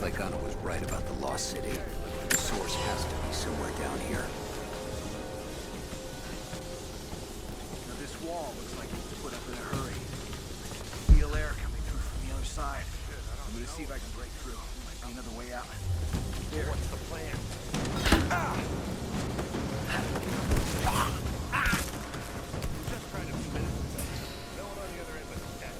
Looks like Anna was right about the lost city. The source has to be somewhere down here. Now this wall looks like it was put up in a hurry. I can feel air coming through from the other side. I'm gonna see if I can break through. Might be another way out. Here. What's the plan? Just tried a few minutes ago. No one on the other end but the cat.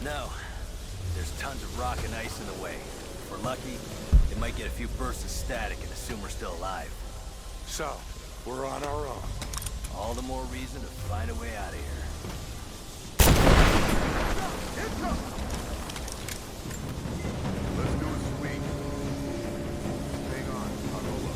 No. There's tons of rock and ice in the way. If we're lucky, it might get a few bursts of static and assume we're still alive. So, we're on our own. All the more reason to find a way out of here. Let's do a swing. Hang on, I'll go look.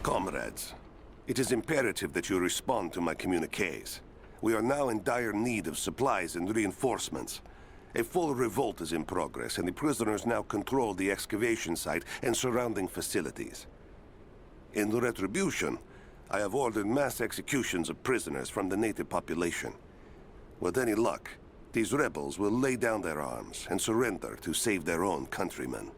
Comrades, it is imperative that you respond to my communiques. We are now in dire need of supplies and reinforcements. A full revolt is in progress, and the prisoners now control the excavation site and surrounding facilities. In retribution, I have ordered mass executions of prisoners from the native population. With any luck, these rebels will lay down their arms and surrender to save their own countrymen.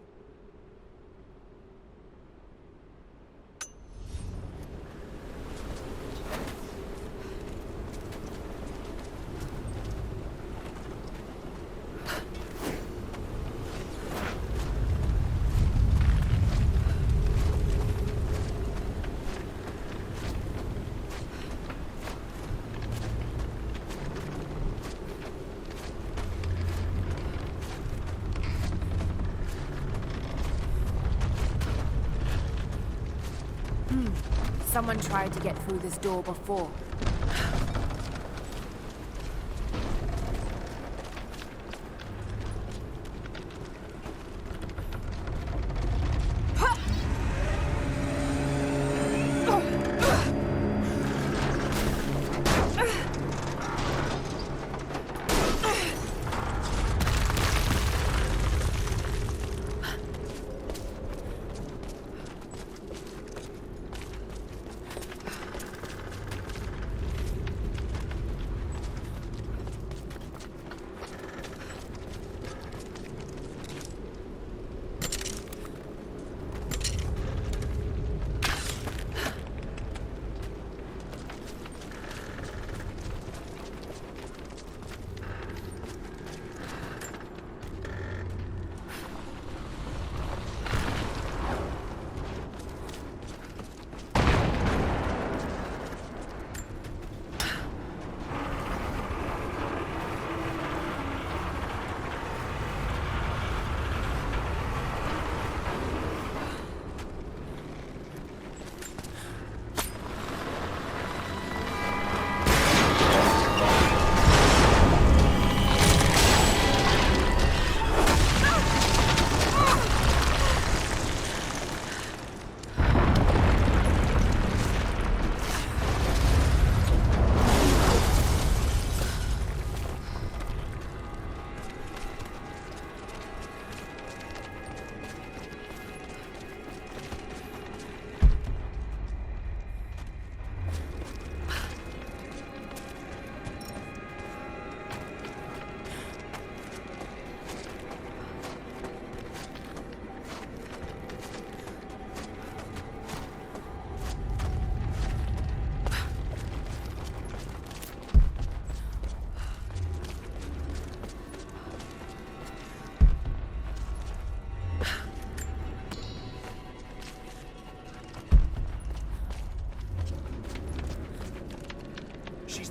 Someone tried to get through this door before.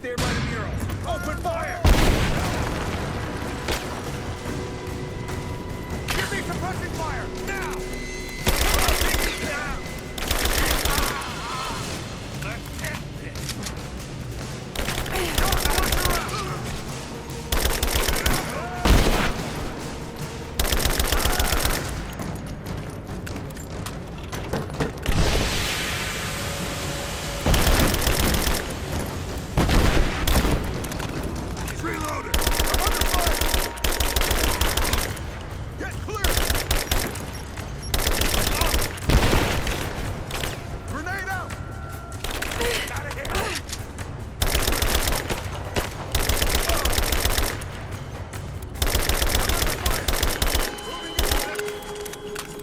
Stand by the mural. Open fire! Give me suppressing fire, now! Down! Let's end this! Don't push around! Reloaded! I'm under fire! Get clear! Grenade out! Out of here!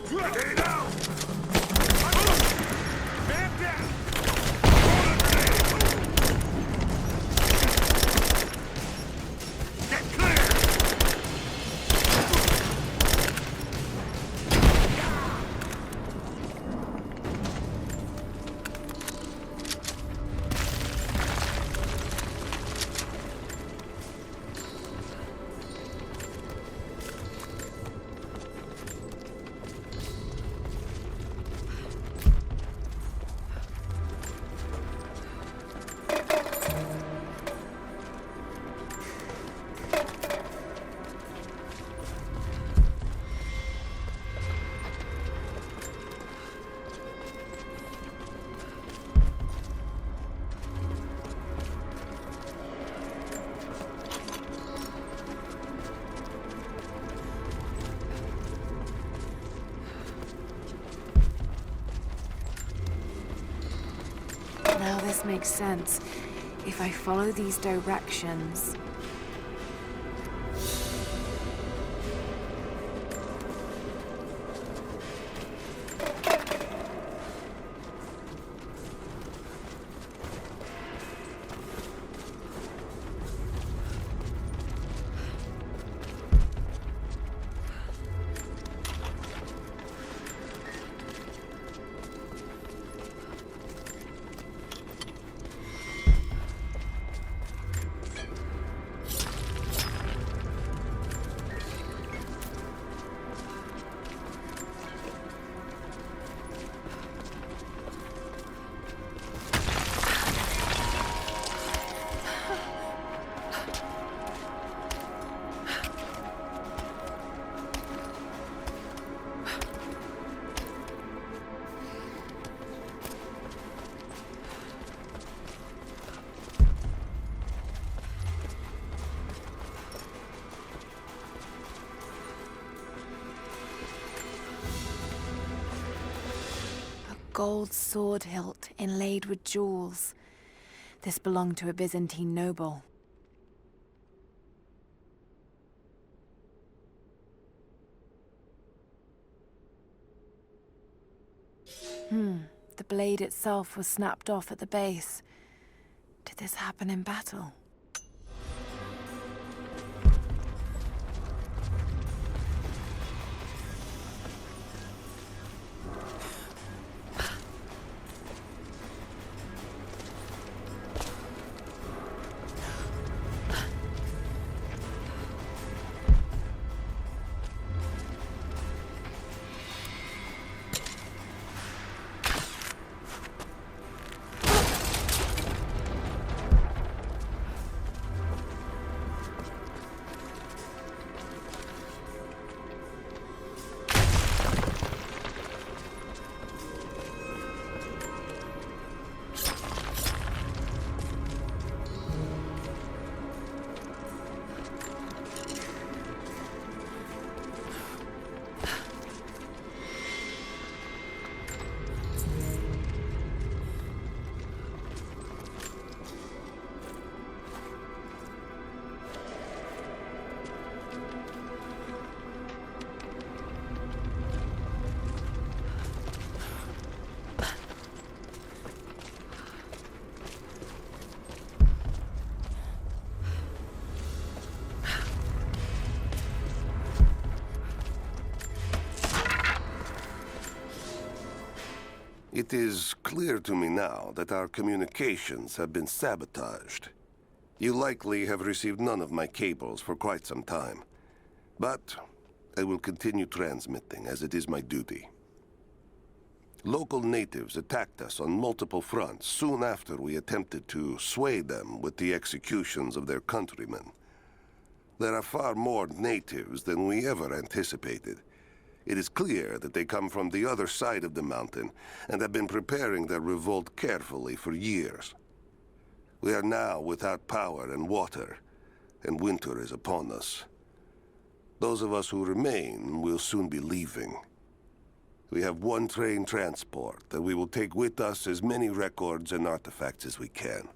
Grenade out! Man down! Get clear! Now this makes sense. If I follow these directions... Gold sword hilt inlaid with jewels. This belonged to a Byzantine noble. The blade itself was snapped off at the base. Did this happen in battle? It is clear to me now that our communications have been sabotaged. You likely have received none of my cables for quite some time. But I will continue transmitting, as it is my duty. Local natives attacked us on multiple fronts soon after we attempted to sway them with the executions of their countrymen. There are far more natives than we ever anticipated. It is clear that they come from the other side of the mountain and have been preparing their revolt carefully for years. We are now without power and water, and winter is upon us. Those of us who remain will soon be leaving. We have one train transport, and we will take with us as many records and artifacts as we can.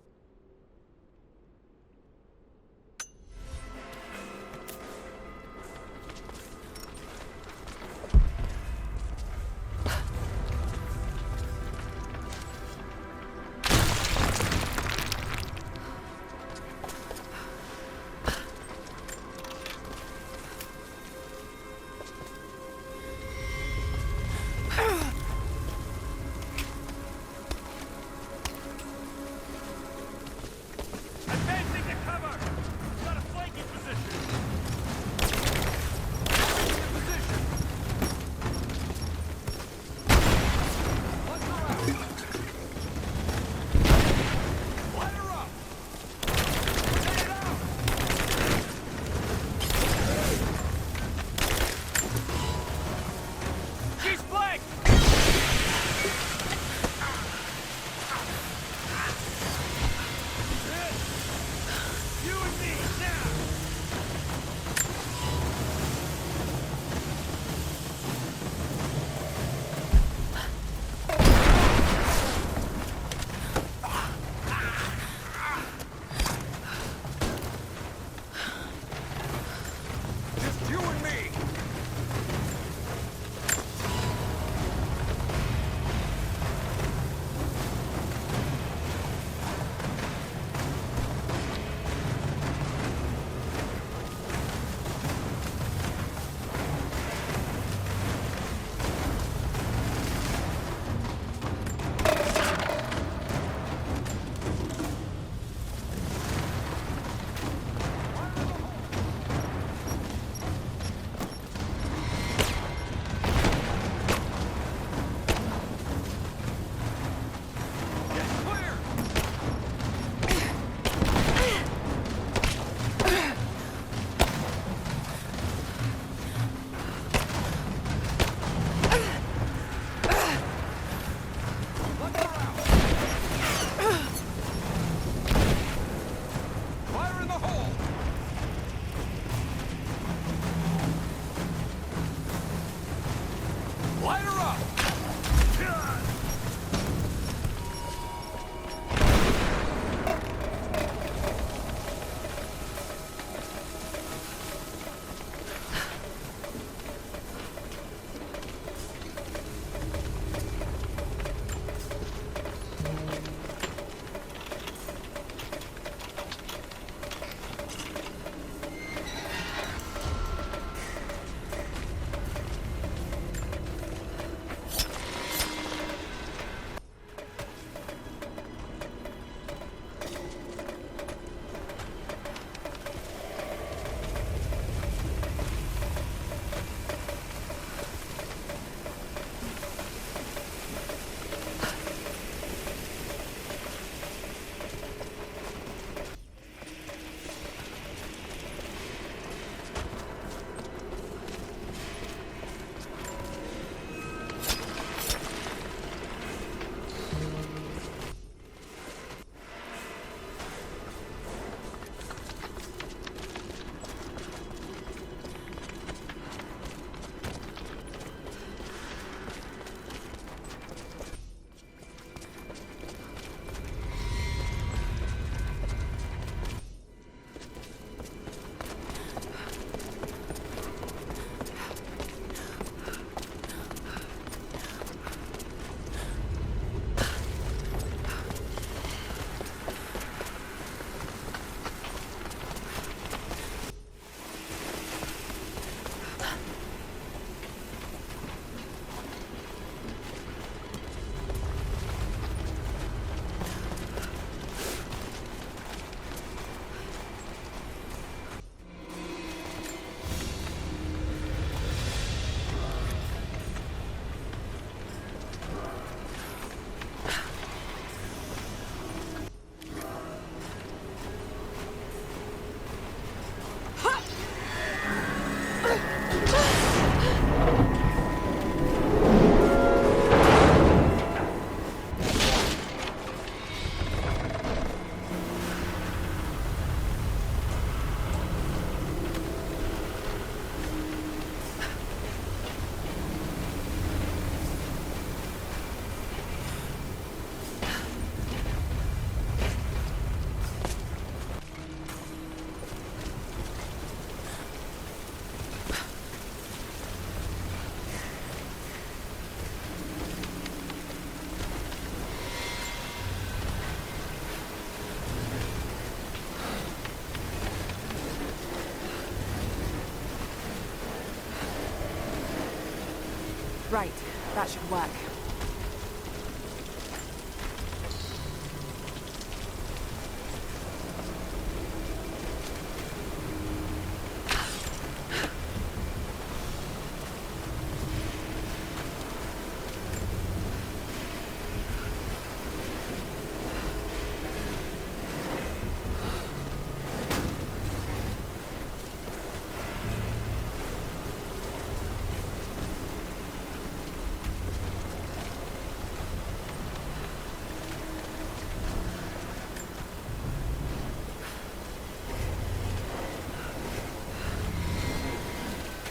Right, that should work.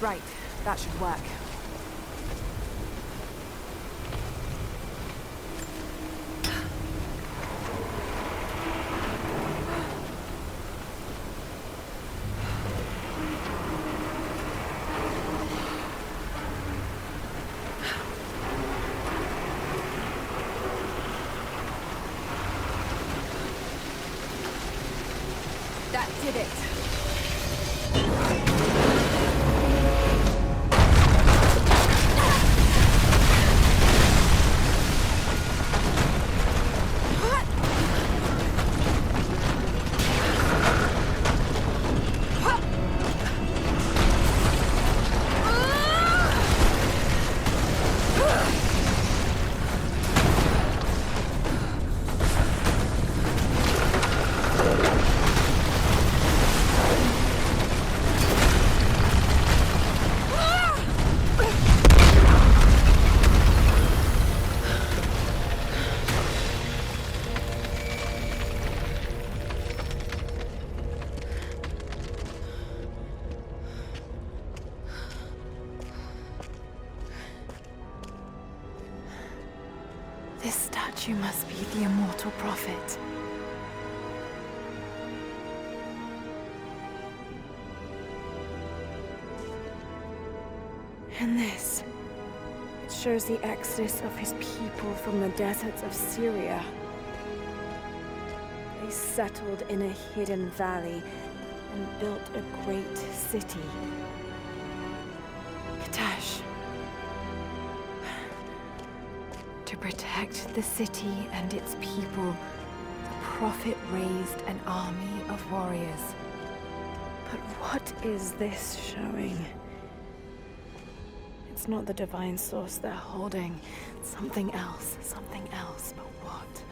Right, that should work. That did it. This statue must be the immortal prophet. And this, it shows the exodus of his people from the deserts of Syria. They settled in a hidden valley and built a great city. Katash. To protect the city and its people, the prophet raised an army of warriors. But what is this showing? It's not the divine source they're holding. Something else, but what?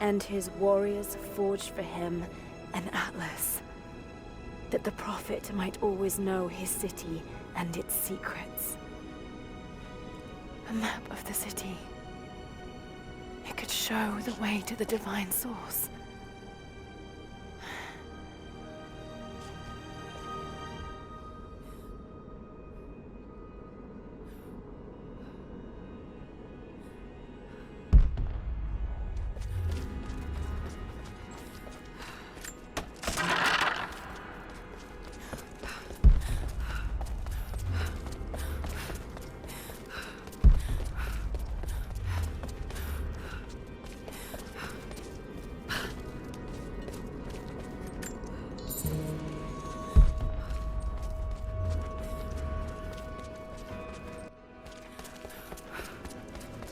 And his warriors forged for him an atlas, that the prophet might always know his city and its secrets. A map of the city. It could show the way to the divine source.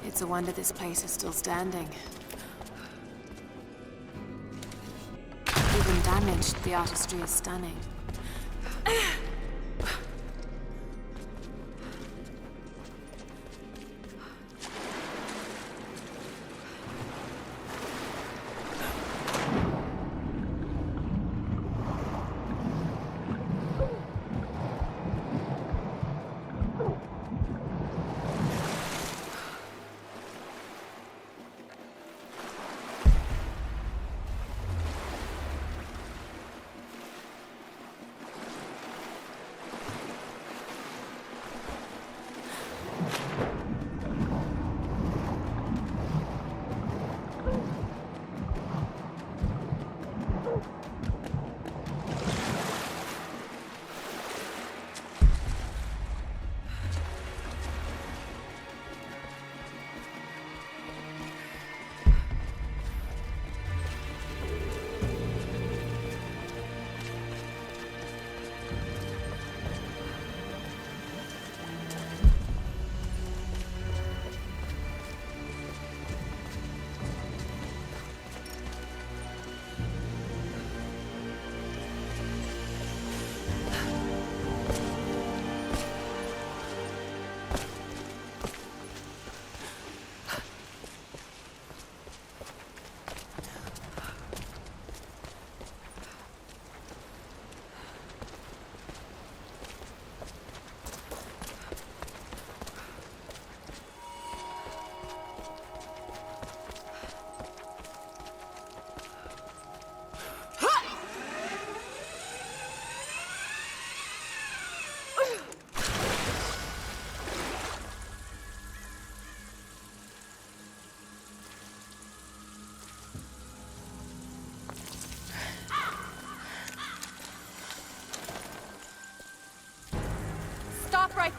It's a wonder this place is still standing. Even damaged, the artistry is stunning.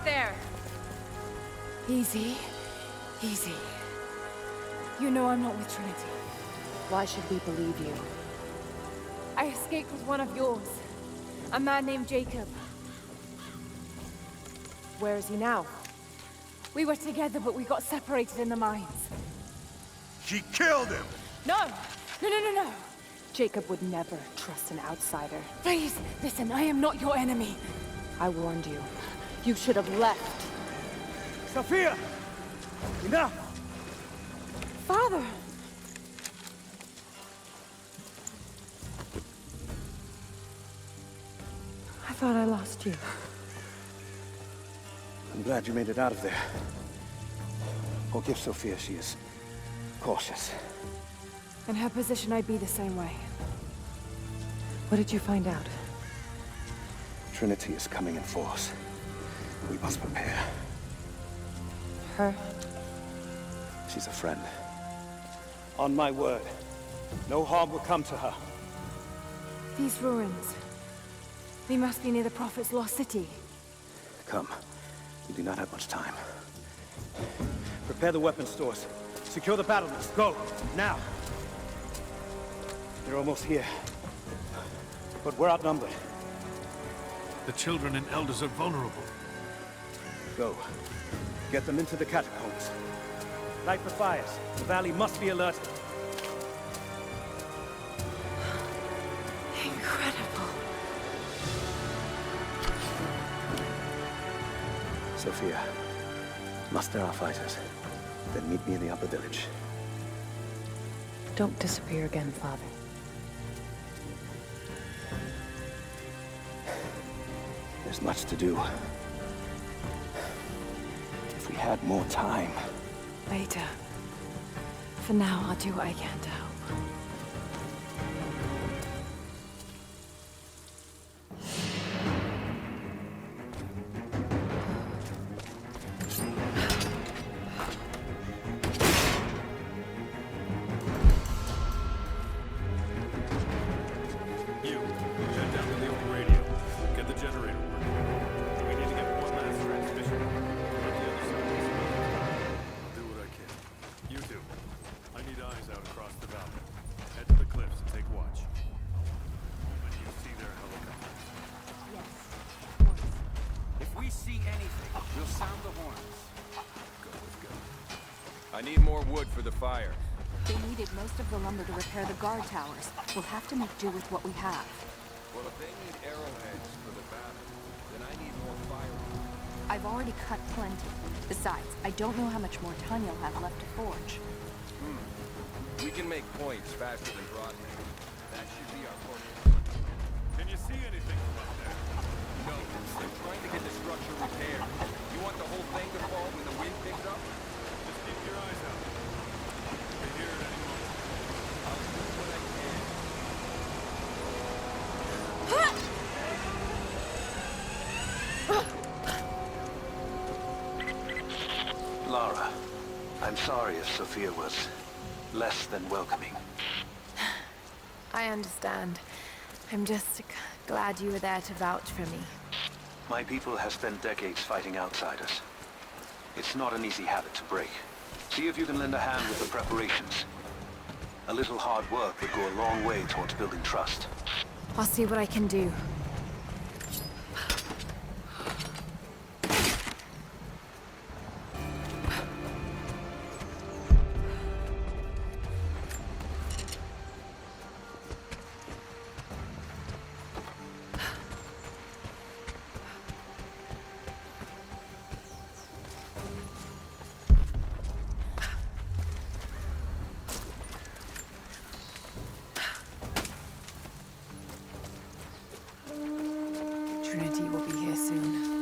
there! Easy. Easy. You know I'm not with Trinity. Why should we believe you? I escaped with one of yours. A man named Jacob. Where is he now? We were together, but we got separated in the mines. She killed him! No! No! Jacob would never trust an outsider. Please, listen, I am not your enemy. I warned you. You should have left. Sophia! Enough! Father! I thought I lost you. I'm glad you made it out of there. Forgive Sophia, she is cautious. In her position, I'd be the same way. What did you find out? Trinity is coming in force. We must prepare. Her? She's a friend. On my word, no harm will come to her. These ruins. They must be near the Prophet's lost city. Come. We do not have much time. Prepare the weapon stores. Secure the battlements. Go! Now! They're almost here. But we're outnumbered. The children and elders are vulnerable. Go. Get them into the catacombs. Light the fires. The valley must be alerted. Incredible. Sophia, muster our fighters. Then meet me in the upper village. Don't disappear again, Father. There's much to do. If we had more time. Later. For now, I'll do what I can to help. You, head down to the old radio. Get the generator working. We need to get one last transmission. On the other side of this mountain. I'll do what I can. You do. I need eyes out across the valley. Head to the cliffs and take watch. When you see their helicopters. If we see anything, we'll sound the horns. Go with go. I need more wood for the fire. They needed most of the lumber to repair the guard towers. We'll have to make do with what we have. Well, if they need arrowheads for the battle, then I need more fire. I've already cut plenty. Besides, I don't know how much more time you'll have left to forge. We can make points faster than broadhead. That should be our focus. Can you see anything from up there? No, I'm trying to get the structure repaired. You want the whole thing to fall when the wind picks up? Just keep your eyes out. You can hear it any moment. I'll do what I can. Lara, I'm sorry if Sophia was less than welcoming. I understand. I'm just glad you were there to vouch for me. My people have spent decades fighting outsiders. It's not an easy habit to break. See if you can lend a hand with the preparations. A little hard work would go a long way towards building trust. I'll see what I can do. Trinity will be here soon.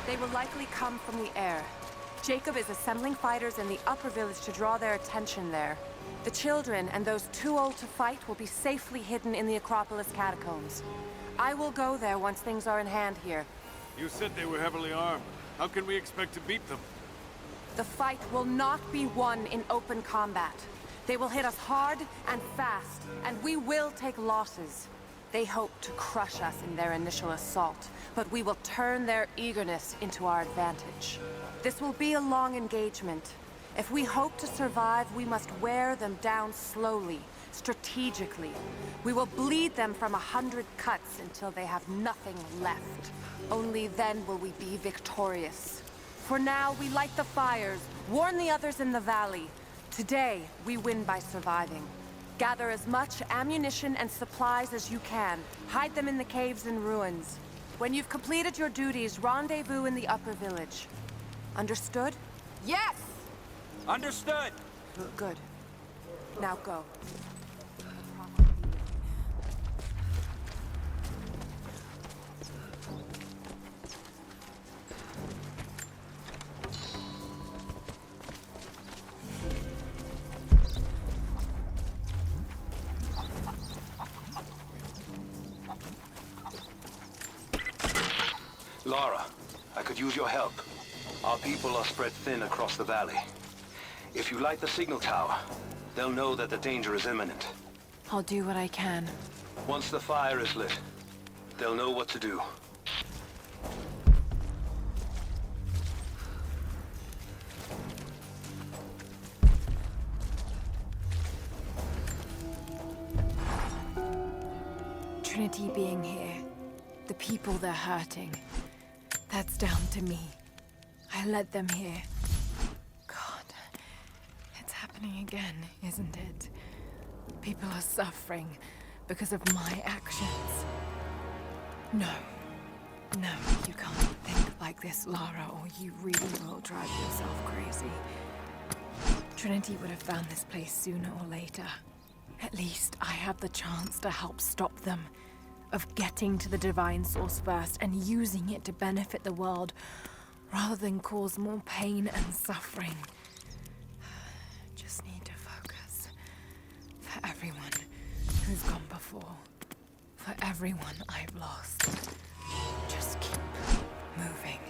They will likely come from the air. Jacob is assembling fighters in the upper village to draw their attention there. The children and those too old to fight will be safely hidden in the Acropolis catacombs. I will go there once things are in hand here. You said they were heavily armed. How can we expect to beat them? The fight will not be won in open combat. They will hit us hard and fast, and we will take losses. They hope to crush us in their initial assault, but we will turn their eagerness into our advantage. This will be a long engagement. If we hope to survive, we must wear them down slowly, strategically. We will bleed them from 100 cuts until they have nothing left. Only then will we be victorious. For now, we light the fires, warn the others in the valley. Today, we win by surviving. Gather as much ammunition and supplies as you can. Hide them in the caves and ruins. When you've completed your duties, rendezvous in the upper village. Understood? Yes! Understood! Good. Now go. Lara, I could use your help. Our people are spread thin across the valley. If you light the signal tower, they'll know that the danger is imminent. I'll do what I can. Once the fire is lit, they'll know what to do. Trinity being here, the people they're hurting, that's down to me. I led them here. God, it's happening again, isn't it? People are suffering because of my actions. No, you can't think like this, Lara, or you really will drive yourself crazy. Trinity would have found this place sooner or later. At least I have the chance to help stop them. Of getting to the Divine Source first and using it to benefit the world, rather than cause more pain and suffering. Just need to focus. For everyone who's gone before. For everyone I've lost. Just keep moving.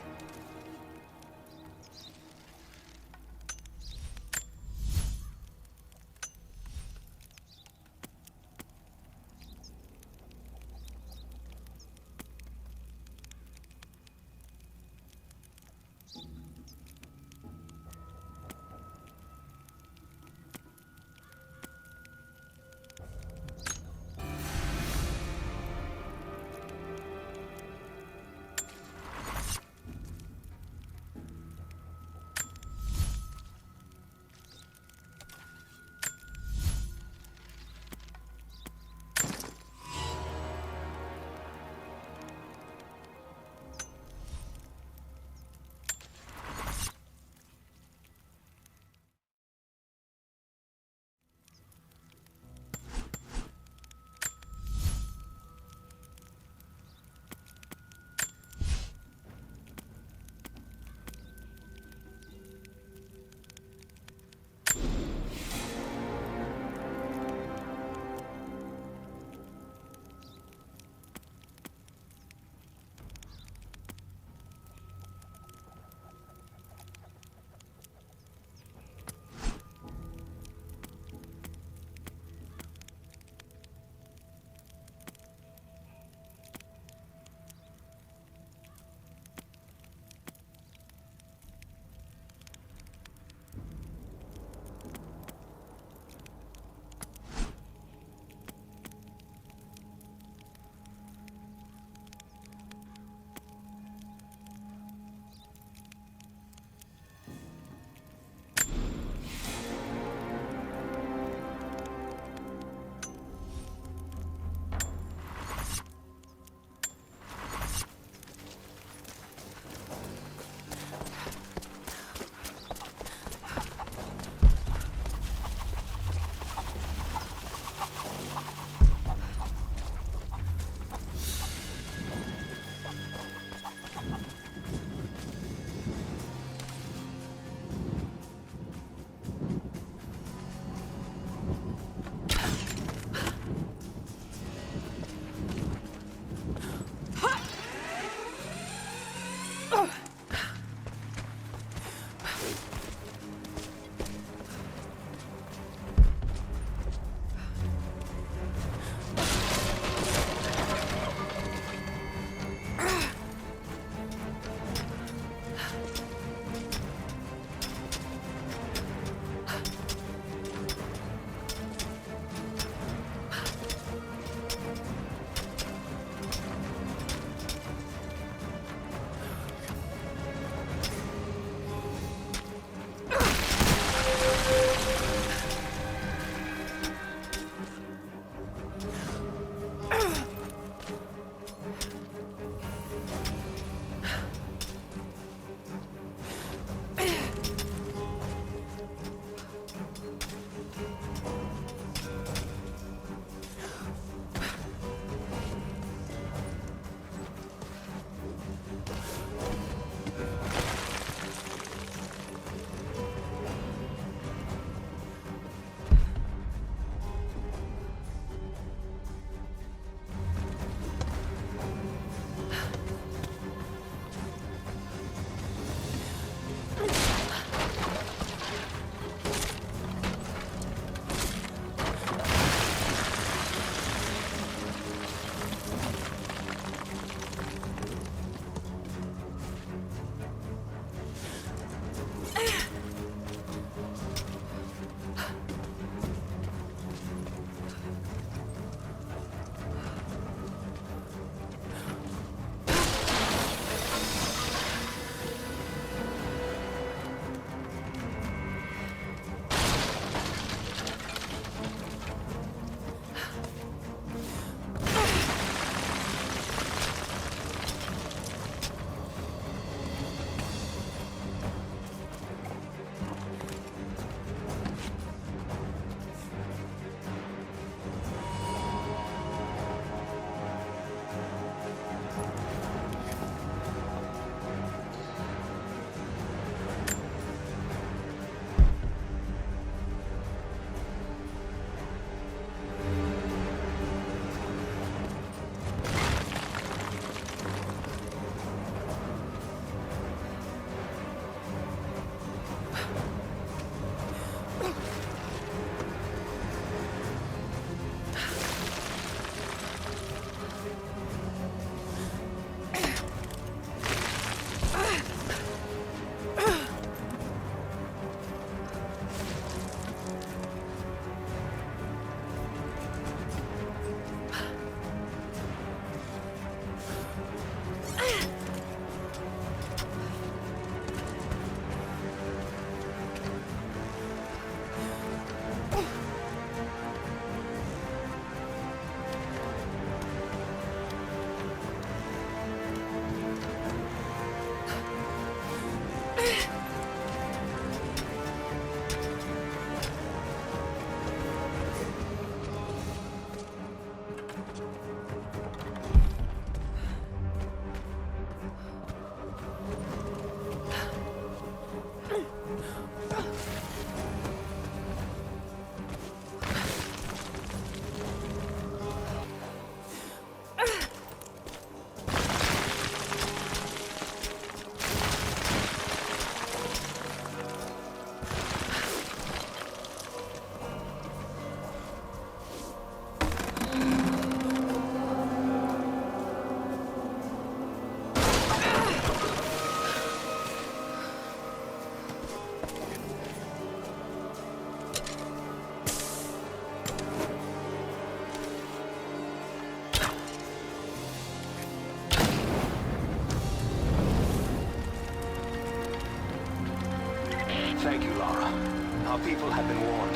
people have been warned.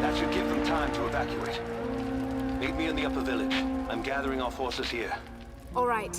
That should give them time to evacuate. Meet me in the upper village. I'm gathering our forces here. All right.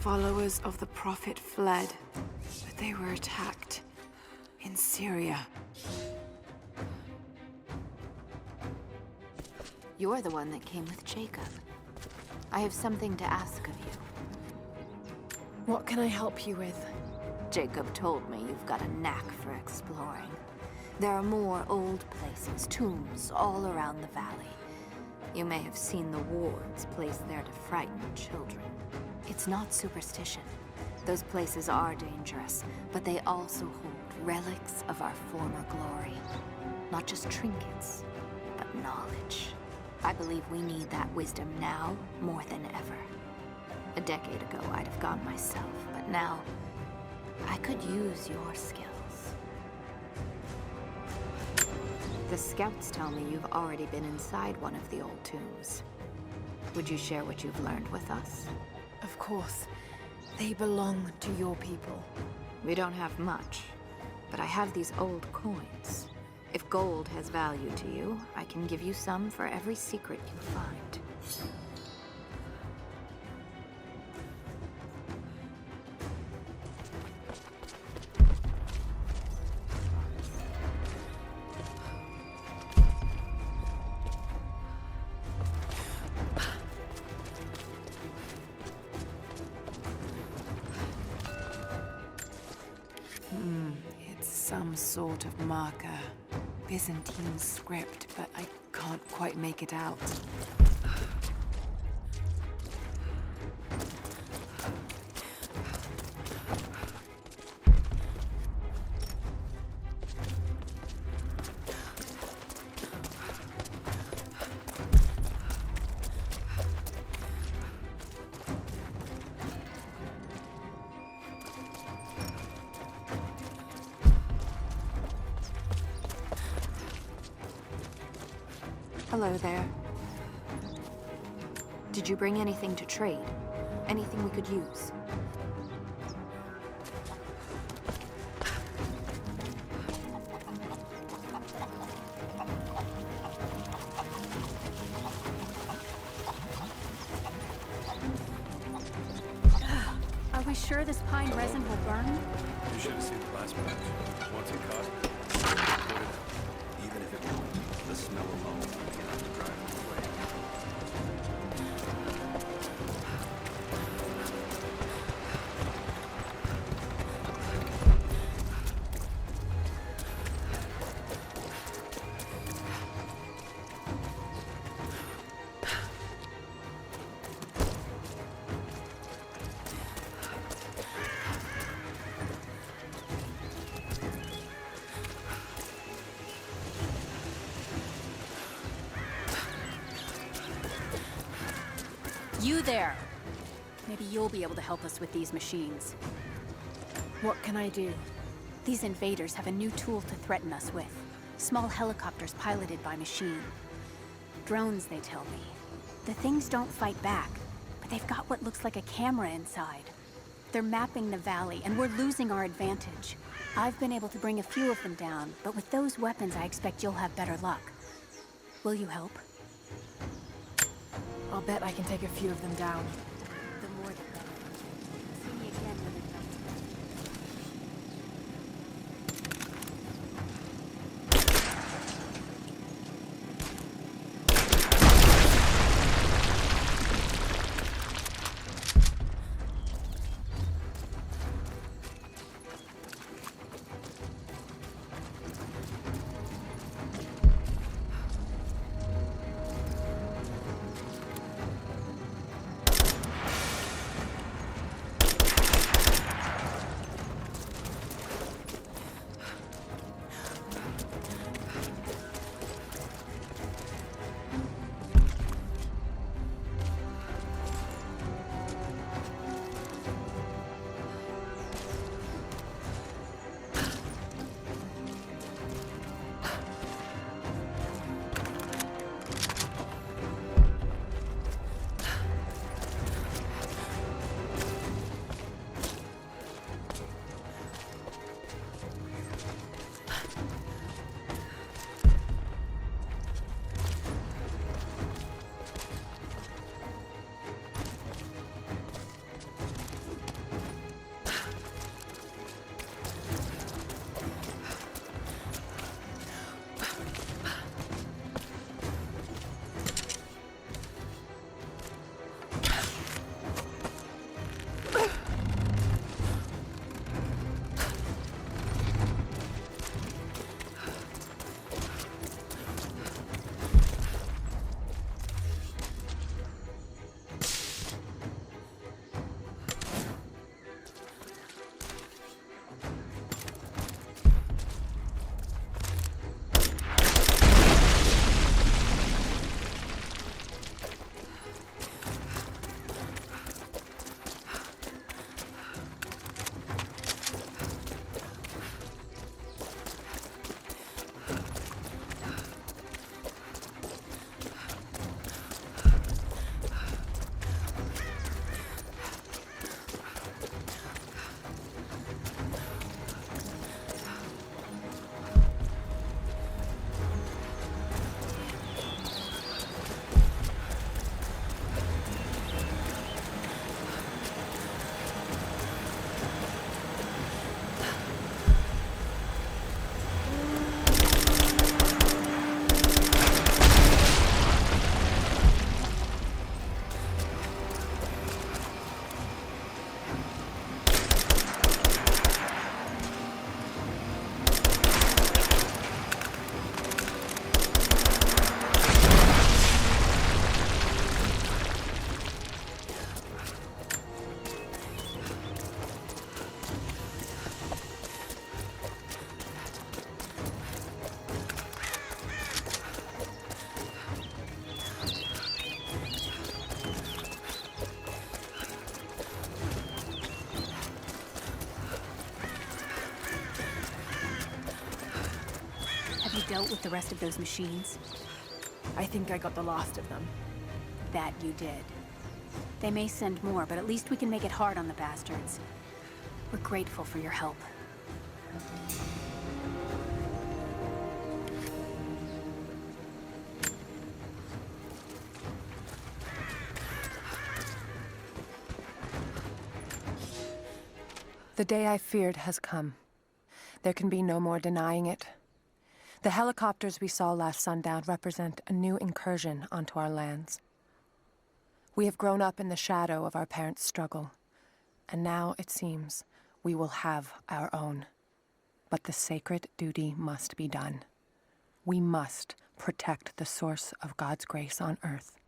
Followers of the Prophet fled, but they were attacked in Syria. You're the one that came with Jacob. I have something to ask of you. What can I help you with? Jacob told me you've got a knack for exploring. There are more old places, tombs, all around the valley. You may have seen the wards placed there to frighten children. It's not superstition. Those places are dangerous, but they also hold relics of our former glory. Not just trinkets, but knowledge. I believe we need that wisdom now more than ever. A decade ago, I'd have gone myself, but now, I could use your skills. The scouts tell me you've already been inside one of the old tombs. Would you share what you've learned with us? Of course. They belong to your people. We don't have much, but I have these old coins. If gold has value to you, I can give you some for every secret you find. Some sort of marker. Byzantine script, but I can't quite make it out. Hello there. Did you bring anything to trade? Anything we could use? Are we sure this pine resin will burn? You should have seen the last batch. Once it caught me, put it out. Even if it won't, the smell alone will be enough to drive it away. You there! Maybe you'll be able to help us with these machines. What can I do? These invaders have a new tool to threaten us with. Small helicopters piloted by machine. Drones, they tell me. The things don't fight back, but they've got what looks like a camera inside. They're mapping the valley, and we're losing our advantage. I've been able to bring a few of them down, but with those weapons I expect you'll have better luck. Will you help? I'll bet I can take a few of them down. The more the better. See me again when it dealt with the rest of those machines? I think I got the last of them. That you did. They may send more, but at least we can make it hard on the bastards. We're grateful for your help. The day I feared has come. There can be no more denying it. The helicopters we saw last sundown represent a new incursion onto our lands. We have grown up in the shadow of our parents' struggle, and now, it seems, we will have our own. But the sacred duty must be done. We must protect the source of God's grace on earth.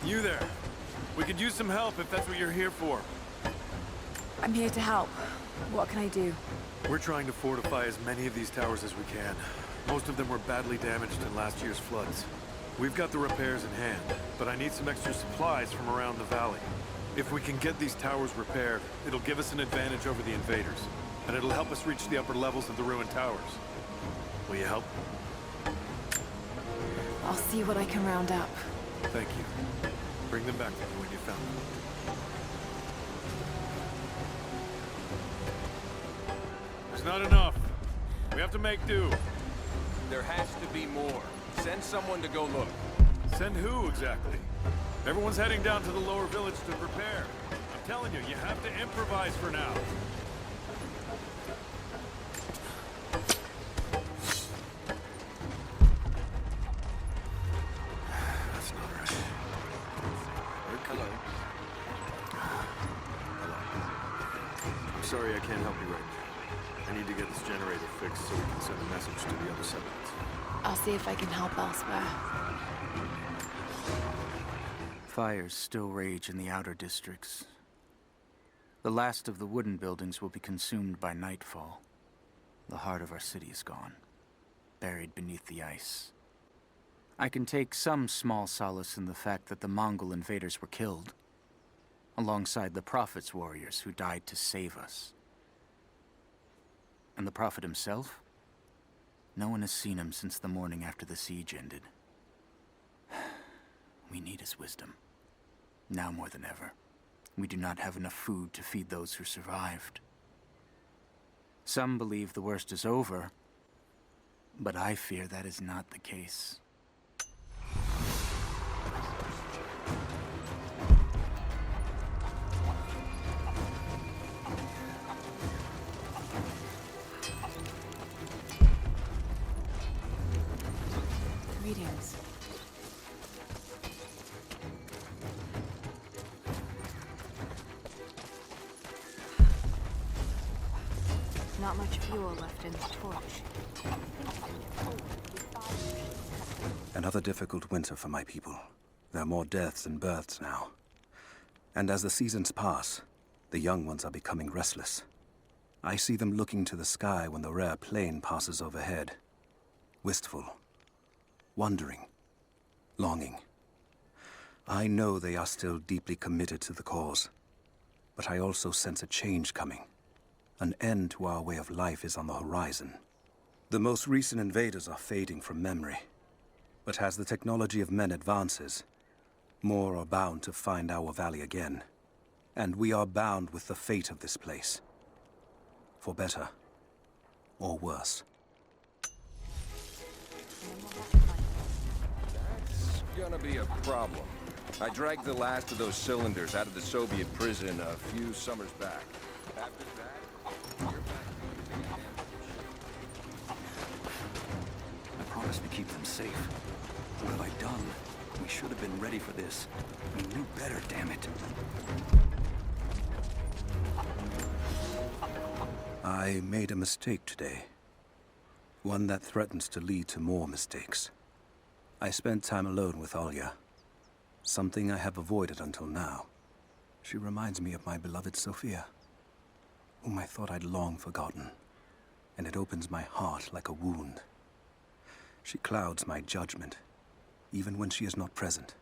You there. We could use some help if that's what you're here for. I'm here to help. What can I do? We're trying to fortify as many of these towers as we can. Most of them were badly damaged in last year's floods. We've got the repairs in hand, but I need some extra supplies from around the valley. If we can get these towers repaired, it'll give us an advantage over the invaders, and it'll help us reach the upper levels of the ruined towers. Will you help? I'll see what I can round up. Thank you. Bring them back to me when you found them. There's not enough. We have to make do. There has to be more. Send someone to go look. Send who, exactly? Everyone's heading down to the lower village to prepare. I'm telling you, you have to improvise for now. That's not right. Hello. Hello. I'm sorry I can't help you right now. I need to get this generator fixed so we can send a message to the other settlements. I'll see if I can help elsewhere. Fires still rage in the outer districts. The last of the wooden buildings will be consumed by nightfall. The heart of our city is gone, buried beneath the ice. I can take some small solace in the fact that the Mongol invaders were killed, alongside the Prophet's warriors who died to save us. And the Prophet himself? No one has seen him since the morning after the siege ended. We need his wisdom. Now more than ever. We do not have enough food to feed those who survived. Some believe the worst is over, but I fear that is not the case. Not much fuel left in the torch. Another difficult winter for my people. There are more deaths than births now. And as the seasons pass, the young ones are becoming restless. I see them looking to the sky when the rare plane passes overhead. Wistful. Wondering. Longing. I know they are still deeply committed to the cause. But I also sense a change coming. An end to our way of life is on the horizon. The most recent invaders are fading from memory. But as the technology of men advances, more are bound to find our valley again. And we are bound with the fate of this place. For better or worse. That's gonna be a problem. I dragged the last of those cylinders out of the Soviet prison a few summers back. After that, you're back to using I promised to keep them safe. What have I done? We should have been ready for this. We knew better, damn it. I made a mistake today. One that threatens to lead to more mistakes. I spent time alone with Olya. Something I have avoided until now. She reminds me of my beloved Sophia, whom I thought I'd long forgotten. And it opens my heart like a wound. She clouds my judgment, even when she is not present.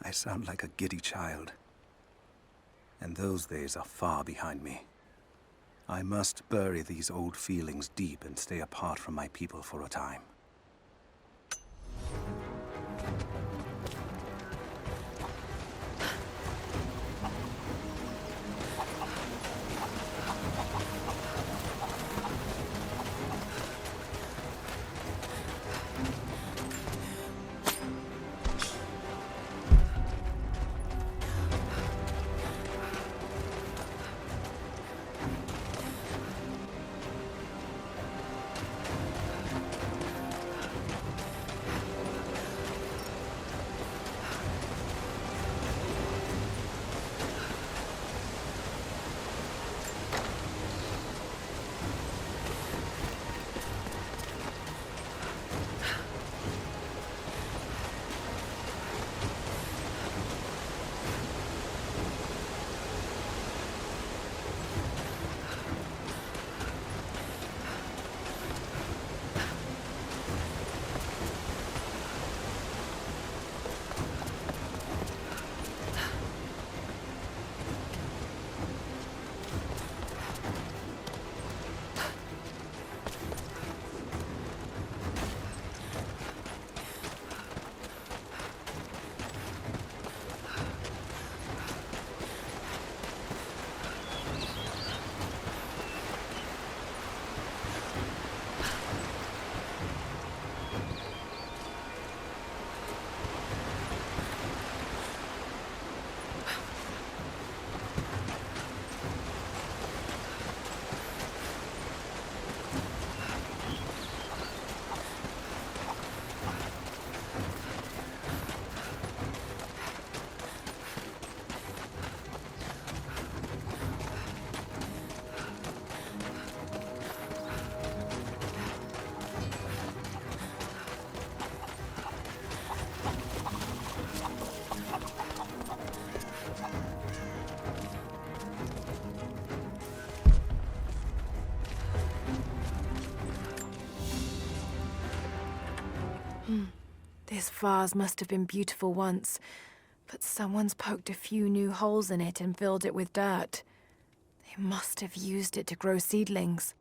I sound like a giddy child. And those days are far behind me. I must bury these old feelings deep and stay apart from my people for a time. This vase must have been beautiful once, but someone's poked a few new holes in it and filled it with dirt. They must have used it to grow seedlings.